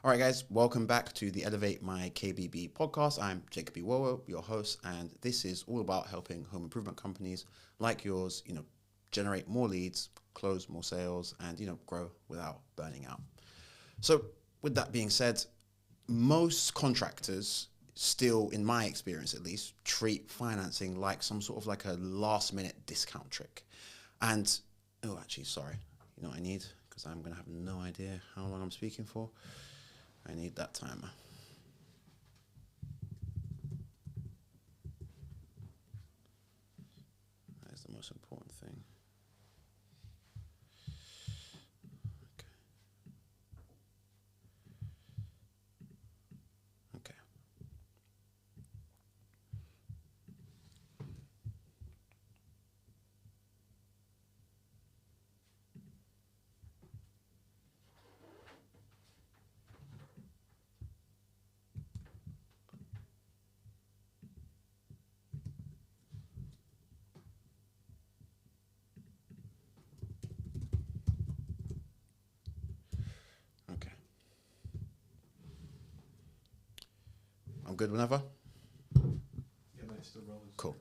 All right, guys, welcome back to the Elevate My KBB podcast. I'm JIwowo, your host, and this is all about helping home improvement companies like yours, generate more leads, close more sales, and, grow without burning out. So with that being said, most contractors still, in my experience at least, treat financing like some sort of like a last minute discount trick. And, sorry, you know what I need? Because I'm going to have no idea how long I'm speaking for. I need that timer. That is the most important thing. Okay. Okay. I'm good whenever? Yeah, mate, still rolling. Cool.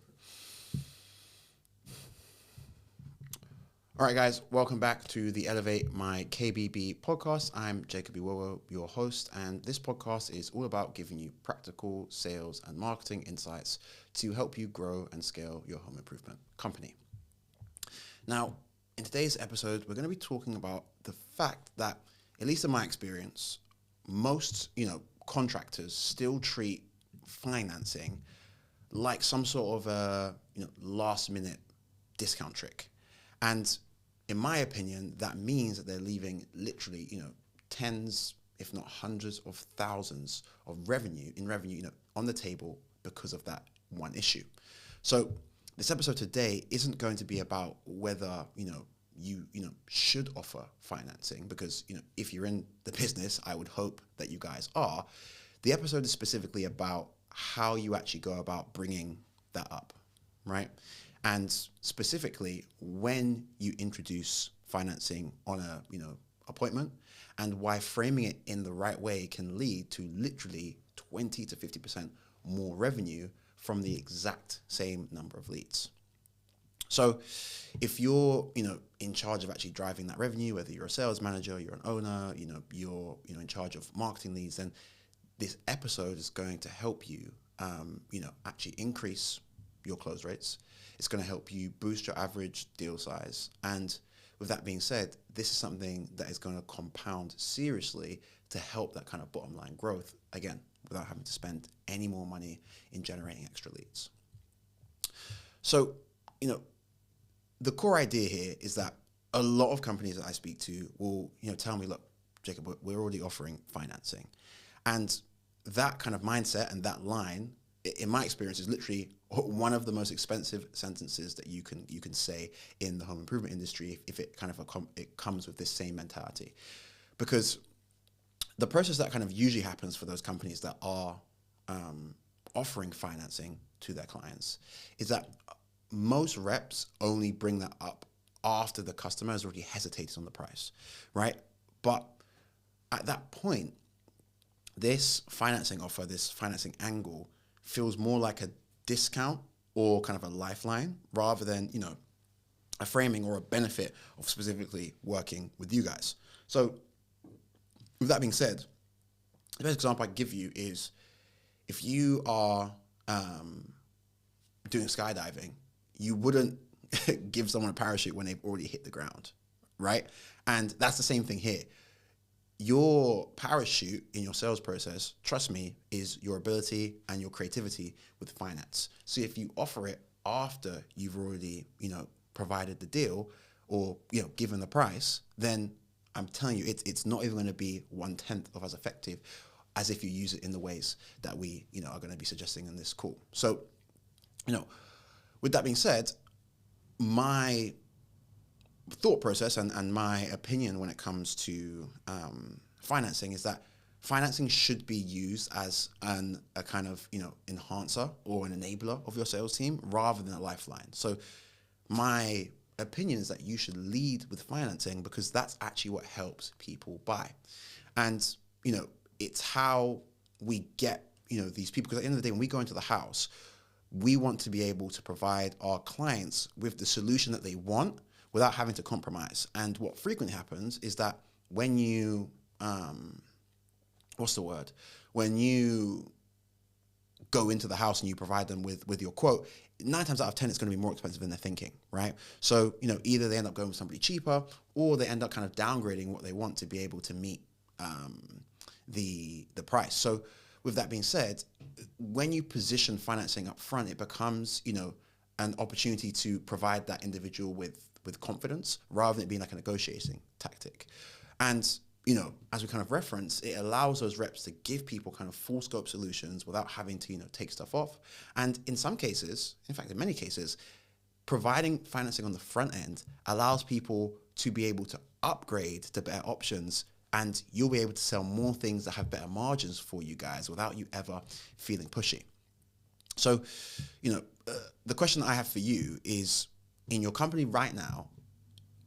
All right, guys, welcome back to the Elevate My KBB podcast. I'm JIwowo, your host, and this podcast is all about giving you practical sales and marketing insights to help you grow and scale your home improvement company. Now, in today's episode, we're going to be talking about the fact that, at least in my experience, most, contractors still treat financing like some sort of a, last minute discount trick. And in my opinion, that means that they're leaving literally, tens, if not hundreds of thousands of revenue, on the table because of that one issue. So this episode today isn't going to be about whether, you should offer financing, because, if you're in the business, I would hope that you guys are. The episode is specifically about how you actually go about bringing that up, right? And specifically when you introduce financing on a, appointment, and why framing it in the right way can lead to literally 20 to 50% more revenue from the exact same number of leads. So if you're, in charge of actually driving that revenue, whether you're a sales manager, you're an owner, you're, in charge of marketing leads, then this episode is going to help you, actually increase your close rates. It's going to help you boost your average deal size. And with that being said, this is something that is going to compound seriously to help that kind of bottom line growth, again, without having to spend any more money in generating extra leads. So, the core idea here is that a lot of companies that I speak to will, tell me, look, Jacob, we're already offering financing. And that kind of mindset and that line, in my experience, is literally one of the most expensive sentences that you can say in the home improvement industry if it kind of it comes with this same mentality. Because the process that kind of usually happens for those companies that are offering financing to their clients is that most reps only bring that up after the customer has already hesitated on the price, right? But at that point, this financing offer, this financing angle feels more like a discount or kind of a lifeline rather than, a framing or a benefit of specifically working with you guys. So with that being said, the best example I can give you is if you are doing skydiving, you wouldn't give someone a parachute when they've already hit the ground, right? And that's the same thing here. Your parachute in your sales process, trust me, is your ability and your creativity with finance. So if you offer it after you've already, provided the deal or, given the price, then I'm telling you, it's not even going to be 1/10 of as effective as if you use it in the ways that we, are going to be suggesting in this call. So, with that being said, my thought process and my opinion when it comes to financing is that financing should be used as a kind of, enhancer or an enabler of your sales team rather than a lifeline. So my opinion is that you should lead with financing because that's actually what helps people buy. And, it's how we get, these people, because at the end of the day, when we go into the house, we want to be able to provide our clients with the solution that they want without having to compromise. And what frequently happens is that when you, when you go into the house and you provide them with your quote, 9 times out of 10, it's going to be more expensive than they're thinking, right? So, either they end up going with somebody cheaper, or they end up kind of downgrading what they want to be able to meet the price. So with that being said, when you position financing up front, it becomes, an opportunity to provide that individual with confidence rather than it being like a negotiating tactic. And, as we kind of reference, it allows those reps to give people kind of full scope solutions without having to, take stuff off. And in some cases, in fact, in many cases, providing financing on the front end allows people to be able to upgrade to better options, and you'll be able to sell more things that have better margins for you guys without you ever feeling pushy. So, the question that I have for you is, in your company right now,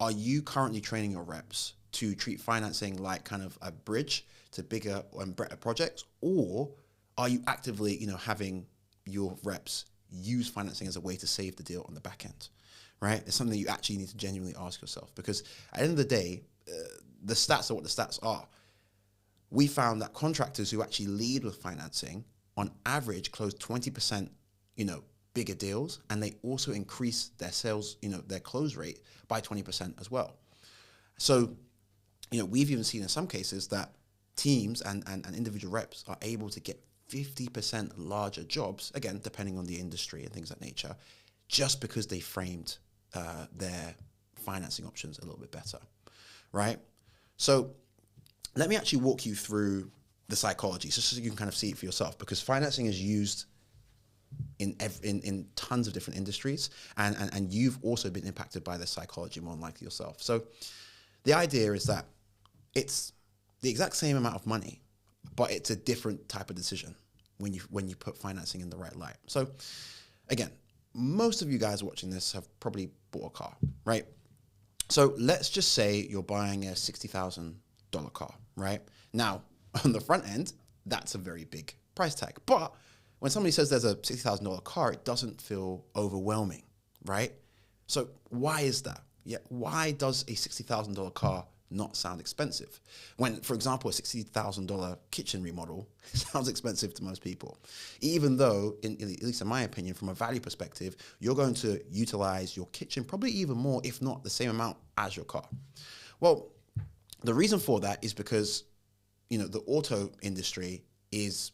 are you currently training your reps to treat financing like kind of a bridge to bigger and better projects? Or are you actively, having your reps use financing as a way to save the deal on the back end, right? It's something that you actually need to genuinely ask yourself, because at the end of the day, the stats are what the stats are. We found that contractors who actually lead with financing on average close 20%, bigger deals, and they also increase their sales, their close rate by 20% as well. So, we've even seen in some cases that teams and individual reps are able to get 50% larger jobs, again, depending on the industry and things of that nature, just because they framed their financing options a little bit better, right? So let me actually walk you through the psychology, just so you can kind of see it for yourself, because financing is used in tons of different industries, and you've also been impacted by the psychology more than likely yourself. So the idea is that it's the exact same amount of money, but it's a different type of decision when you put financing in the right light. So again, most of you guys watching this have probably bought a car, right? So let's just say you're buying a $60,000 car, right? Now, on the front end, that's a very big price tag. But when somebody says there's a $60,000 car, it doesn't feel overwhelming, right? So why is that? Yeah, why does a $60,000 car not sound expensive? When, for example, a $60,000 kitchen remodel sounds expensive to most people, even though, at least in my opinion, from a value perspective, you're going to utilize your kitchen probably even more, if not the same amount as your car. Well, the reason for that is because, the auto industry is,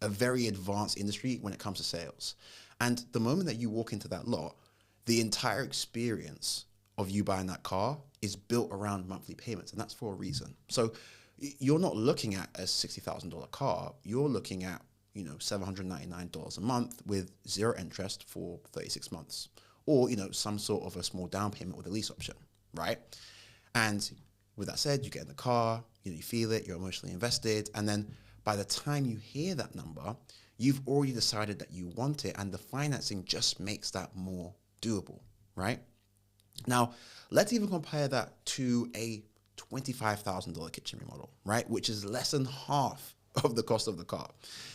a very advanced industry when it comes to sales. And the moment that you walk into that lot, the entire experience of you buying that car is built around monthly payments, and that's for a reason. So you're not looking at a $60,000 car, you're looking at, $799 a month with 0 interest for 36 months, or, some sort of a small down payment with a lease option, right? And with that said, you get in the car, you feel it, you're emotionally invested, and then by the time you hear that number, you've already decided that you want it, and the financing just makes that more doable, right? Now, let's even compare that to a $25,000 kitchen remodel, right? Which is less than half of the cost of the car.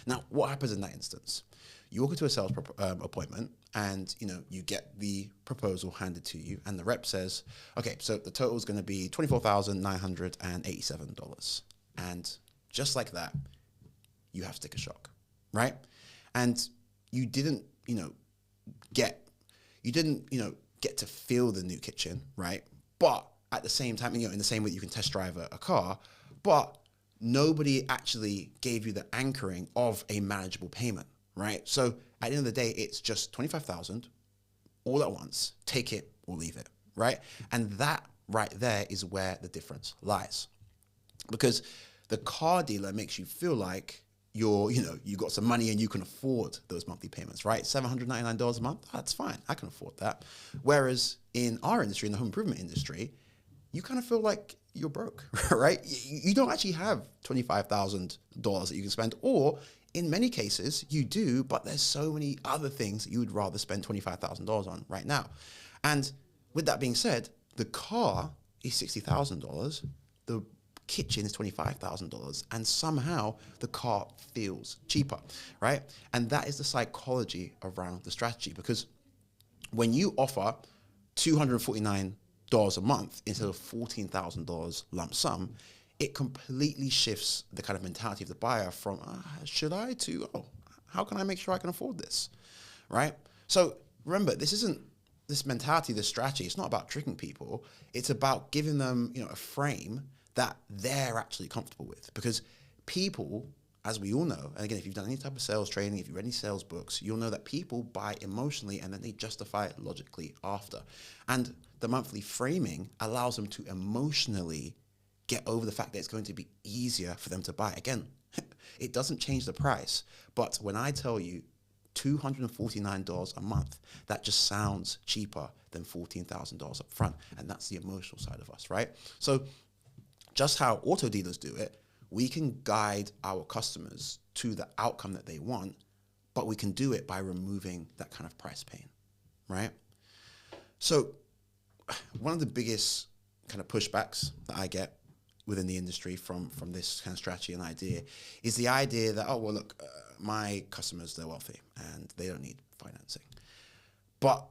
Now, what happens in that instance? You walk into a sales appointment, and you get the proposal handed to you, and the rep says, okay, so the total is going to be $24,987. And just like that, you have sticker shock, right? And you didn't get to feel the new kitchen, right? But at the same time, in the same way that you can test drive a car, but nobody actually gave you the anchoring of a manageable payment, right? So at the end of the day, it's just $25,000 all at once, take it or leave it, right? And that right there is where the difference lies. Because the car dealer makes you feel like you got some money and you can afford those monthly payments, right? $799 a month, that's fine, I can afford that. Whereas in our industry, in the home improvement industry, you kind of feel like you're broke, right? You don't actually have $25,000 that you can spend, or in many cases you do, but there's so many other things that you would rather spend $25,000 on right now. And with that being said, the car is $60,000. The kitchen is $25,000 and somehow the car feels cheaper, right? And that is the psychology around the strategy, because when you offer $249 a month instead of $14,000 lump sum, it completely shifts the kind of mentality of the buyer from, should I, to, how can I make sure I can afford this, right? So remember, this mentality, this strategy, it's not about tricking people. It's about giving them, a frame that they're actually comfortable with. Because people, as we all know, and again, if you've done any type of sales training, if you've read any sales books, you'll know that people buy emotionally and then they justify it logically after. And the monthly framing allows them to emotionally get over the fact that it's going to be easier for them to buy. Again, it doesn't change the price. But when I tell you $249 a month, that just sounds cheaper than $14,000 up front. And that's the emotional side of us, right? So just how auto dealers do it, we can guide our customers to the outcome that they want, but we can do it by removing that kind of price pain, right? So one of the biggest kind of pushbacks that I get within the industry from this kind of strategy and idea is the idea that, look, my customers, they're wealthy and they don't need financing. But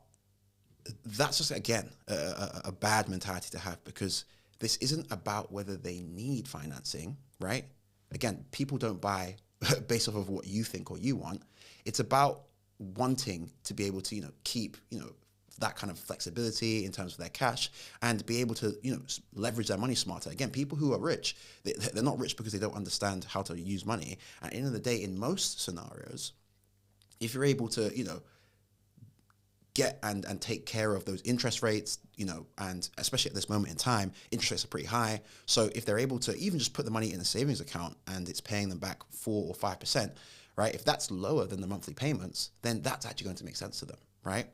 that's just, again, a bad mentality to have, because this isn't about whether they need financing, right? Again, people don't buy based off of what you think or you want. It's about wanting to be able to, keep, that kind of flexibility in terms of their cash and be able to, leverage their money smarter. Again, people who are rich, they're not rich because they don't understand how to use money. At the end of the day, in most scenarios, if you're able to, get and take care of those interest rates, and especially at this moment in time, interest rates are pretty high. So if they're able to even just put the money in a savings account and it's paying them back 4 or 5%, right? If that's lower than the monthly payments, then that's actually going to make sense to them, right?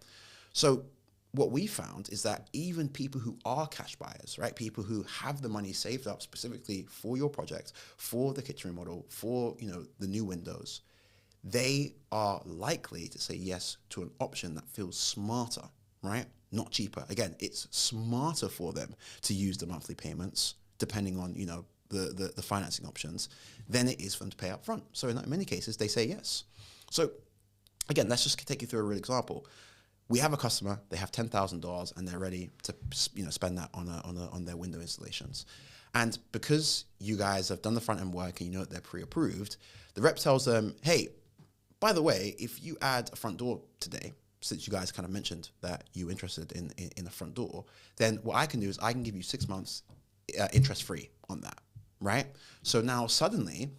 So what we found is that even people who are cash buyers, right? People who have the money saved up specifically for your project, for the kitchen remodel, for, the new windows, they are likely to say yes to an option that feels smarter, right? Not cheaper. Again, it's smarter for them to use the monthly payments, depending on, the financing options, than it is for them to pay up front. So in many cases, they say yes. So again, let's just take you through a real example. We have a customer, they have $10,000 and they're ready to, spend that on their window installations. And because you guys have done the front end work and you know that they're pre-approved, the rep tells them, hey, by the way, if you add a front door today, since you guys kind of mentioned that you're interested in a front door, then what I can do is I can give you 6 months interest free on that, right? So now suddenly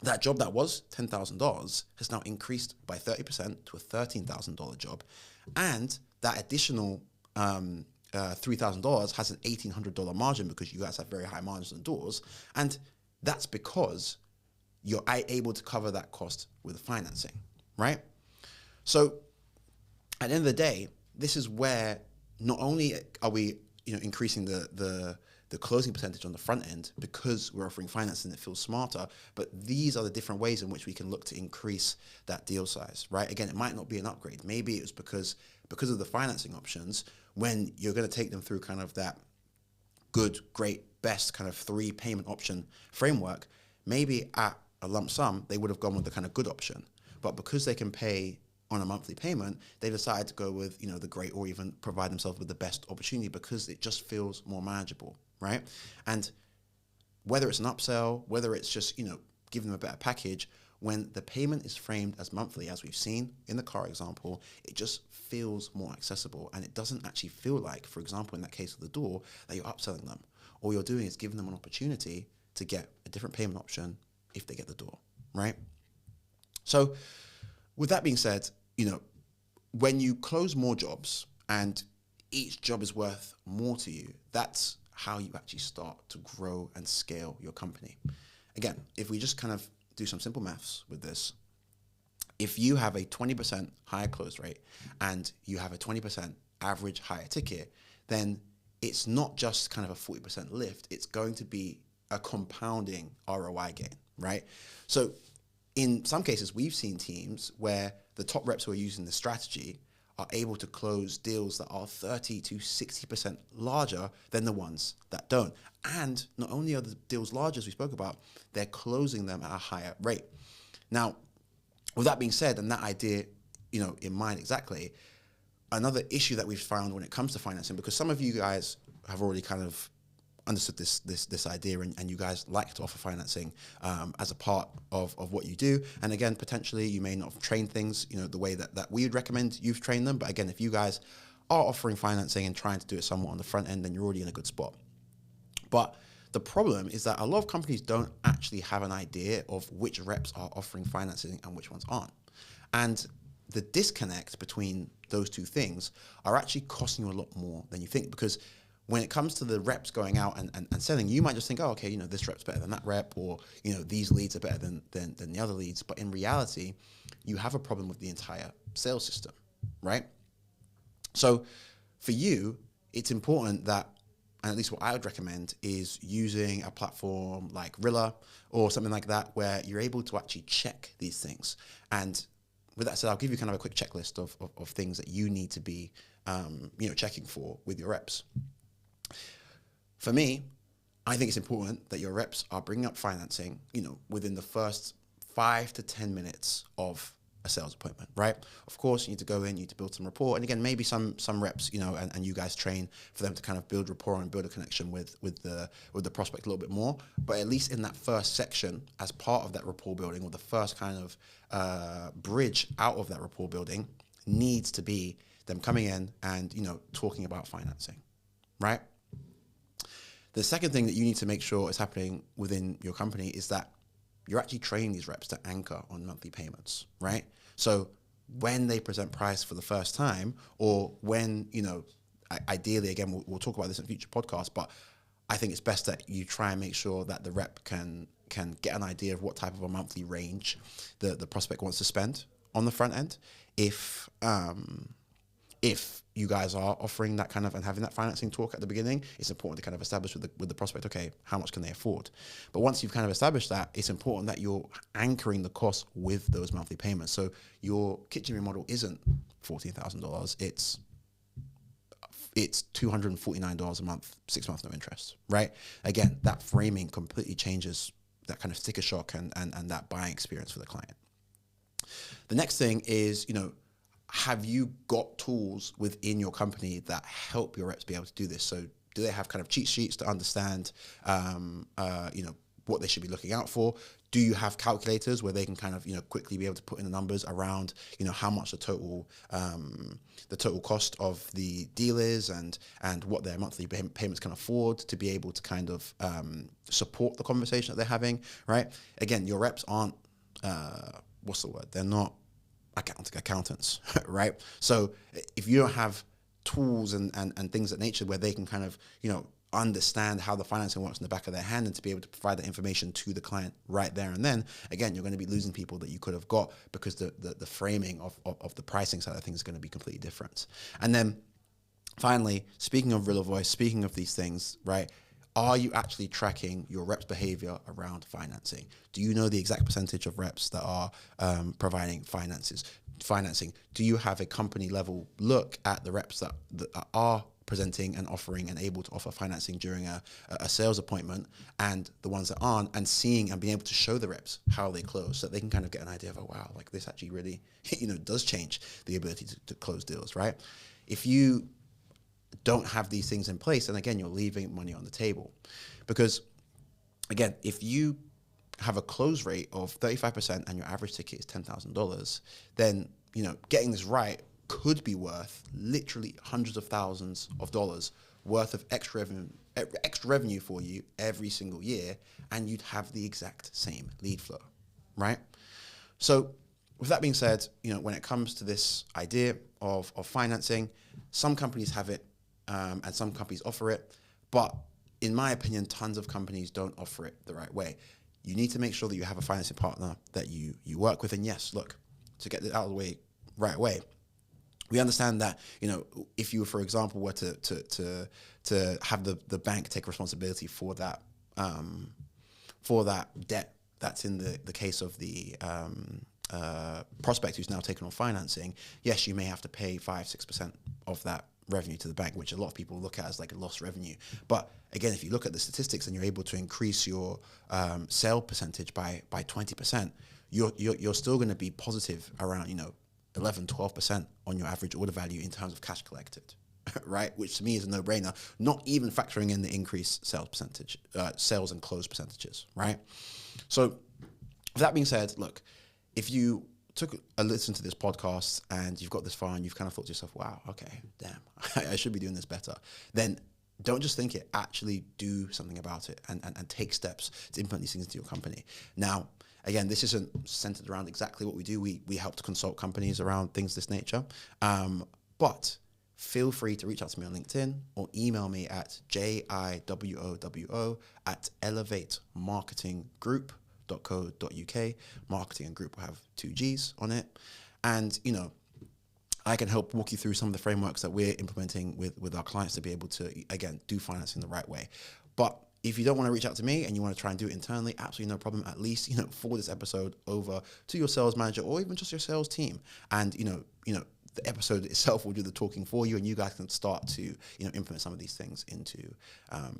that job that was $10,000 has now increased by 30% to a $13,000 job. And that additional $3,000 has an $1,800 margin because you guys have very high margins on doors. And that's because you're able to cover that cost with financing, right? So at the end of the day, this is where not only are we, increasing the closing percentage on the front end because we're offering financing that feels smarter, but these are the different ways in which we can look to increase that deal size, right? Again, it might not be an upgrade. Maybe it was because of the financing options, when you're going to take them through kind of that good, great, best kind of 3 payment option framework, maybe at a lump sum, they would have gone with the kind of good option. But because they can pay on a monthly payment, they decide to go with, the great, or even provide themselves with the best opportunity because it just feels more manageable, right? And whether it's an upsell, whether it's just, giving them a better package, when the payment is framed as monthly, as we've seen in the car example, it just feels more accessible. And it doesn't actually feel like, for example, in that case of the door, that you're upselling them. All you're doing is giving them an opportunity to get a different payment option if they get the door, right? So with that being said, when you close more jobs and each job is worth more to you, that's how you actually start to grow and scale your company. Again, if we just kind of do some simple maths with this, if you have a 20% higher close rate and you have a 20% average higher ticket, then it's not just kind of a 40% lift, it's going to be a compounding ROI gain, right? So in some cases, we've seen teams where the top reps who are using the strategy are able to close deals that are 30 to 60% larger than the ones that don't. And not only are the deals larger, as we spoke about, they're closing them at a higher rate. Now, with that being said, and that idea, in mind exactly, another issue that we've found when it comes to financing, because some of you guys have already kind of understood this idea, and you guys like to offer financing as a part of what you do. And again, potentially you may not have trained things, the way that we would recommend you've trained them. But again, if you guys are offering financing and trying to do it somewhat on the front end, then you're already in a good spot. But the problem is that a lot of companies don't actually have an idea of which reps are offering financing and which ones aren't. And the disconnect between those two things are actually costing you a lot more than you think, because when it comes to the reps going out and selling, you might just think, oh, okay, this rep's better than that rep, or, these leads are better than the other leads. But in reality, you have a problem with the entire sales system, right? So for you, it's important that, and at least what I would recommend, is using a platform like Rilla or something like that, where you're able to actually check these things. And with that said, I'll give you kind of a quick checklist of things that you need to be, checking for with your reps. For me, I think it's important that your reps are bringing up financing, within the first 5 to 10 minutes of a sales appointment, right? Of course, you need to go in, you need to build some rapport. And again, maybe some reps, and you guys train for them to kind of build rapport and build a connection with the prospect a little bit more. But at least in that first section, as part of that rapport building, or the first kind of bridge out of that rapport building, needs to be them coming in and, talking about financing, right? The second thing that you need to make sure is happening within your company is that you're actually training these reps to anchor on monthly payments, right? So when they present price for the first time, or when, ideally, again, we'll talk about this in future podcasts, but I think it's best that you try and make sure that the rep can get an idea of what type of a monthly range the prospect wants to spend on the front end. If you guys are offering that kind of and having that financing talk at the beginning, it's important to kind of establish with the prospect, okay, how much can they afford? But once you've kind of established that, it's important that you're anchoring the cost with those monthly payments. So your kitchen remodel isn't $14,000. It's $249 a month, 6 months, no interest, right? Again, that framing completely changes that kind of sticker shock and that buying experience for the client. The next thing is, have you got tools within your company that help your reps be able to do this? So do they have kind of cheat sheets to understand, what they should be looking out for? Do you have calculators where they can kind of, quickly be able to put in the numbers around, how much the total cost of the deal is and what their monthly payments can afford to be able to kind of support the conversation that they're having, right? Again, your reps aren't, they're not accountants, right? So if you don't have tools and things of that nature where they can kind of, understand how the financing works in the back of their hand and to be able to provide that information to the client right there and then, again, you're going to be losing people that you could have got because the framing of the pricing side of things is going to be completely different. And then finally, speaking of Rilla Voice, speaking of these things, right? Are you actually tracking your reps' behavior around financing? Do you know the exact percentage of reps that are providing financing? Do you have a company level look at the reps that are presenting and offering and able to offer financing during a sales appointment, and the ones that aren't, and seeing and being able to show the reps how they close so that they can kind of get an idea of, oh, wow, like this actually really, does change the ability to close deals, right? If you don't have these things in place, and again, you're leaving money on the table. Because again, if you have a close rate of 35% and your average ticket is $10,000, then, getting this right could be worth literally hundreds of thousands of dollars worth of extra revenue for you every single year, and you'd have the exact same lead flow, right? So with that being said, when it comes to this idea of financing, some companies have it, and some companies offer it, but in my opinion, tons of companies don't offer it the right way. You need to make sure that you have a financing partner that you work with. And yes, look, to get it out of the way right away, we understand that, if you, for example, were to have the bank take responsibility for that debt that's in the case of the prospect who's now taken on financing, yes, you may have to pay 5-6% of that revenue to the bank, which a lot of people look at as like a lost revenue. But again, if you look at the statistics and you're able to increase your sale percentage by 20%, you're still going to be positive around 11, 12% on your average order value in terms of cash collected, right? Which to me is a no-brainer. Not even factoring in the increased sales percentage, sales and close percentages, right? So, with that being said, look, if you took a listen to this podcast and you've got this far and you've kind of thought to yourself, wow, okay, damn, I should be doing this better, then don't just think it, actually do something about it and take steps to implement these things into your company. Now, again, this isn't centered around exactly what we do. We help to consult companies around things of this nature. But feel free to reach out to me on LinkedIn or email me at jiwowo@elevatemarketinggroup.co.uk. Marketing and group will have 2 G's on it. And, I can help walk you through some of the frameworks that we're implementing with our clients to be able to, again, do financing the right way. But if you don't want to reach out to me and you want to try and do it internally, absolutely no problem. At least, forward this episode over to your sales manager or even just your sales team. And, the episode itself will do the talking for you, and you guys can start to, implement some of these things into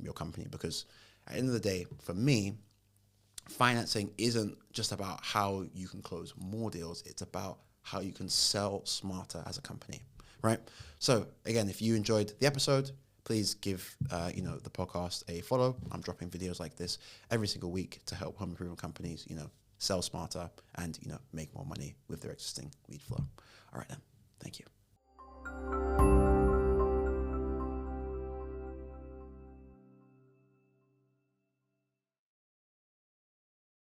your company. Because at the end of the day, for me, financing isn't just about how you can close more deals. It's about how you can sell smarter as a company, right? So again, if you enjoyed the episode, please give the podcast a follow. I'm dropping videos like this every single week to help home improvement companies, sell smarter and make more money with their existing lead flow. All right then, thank you.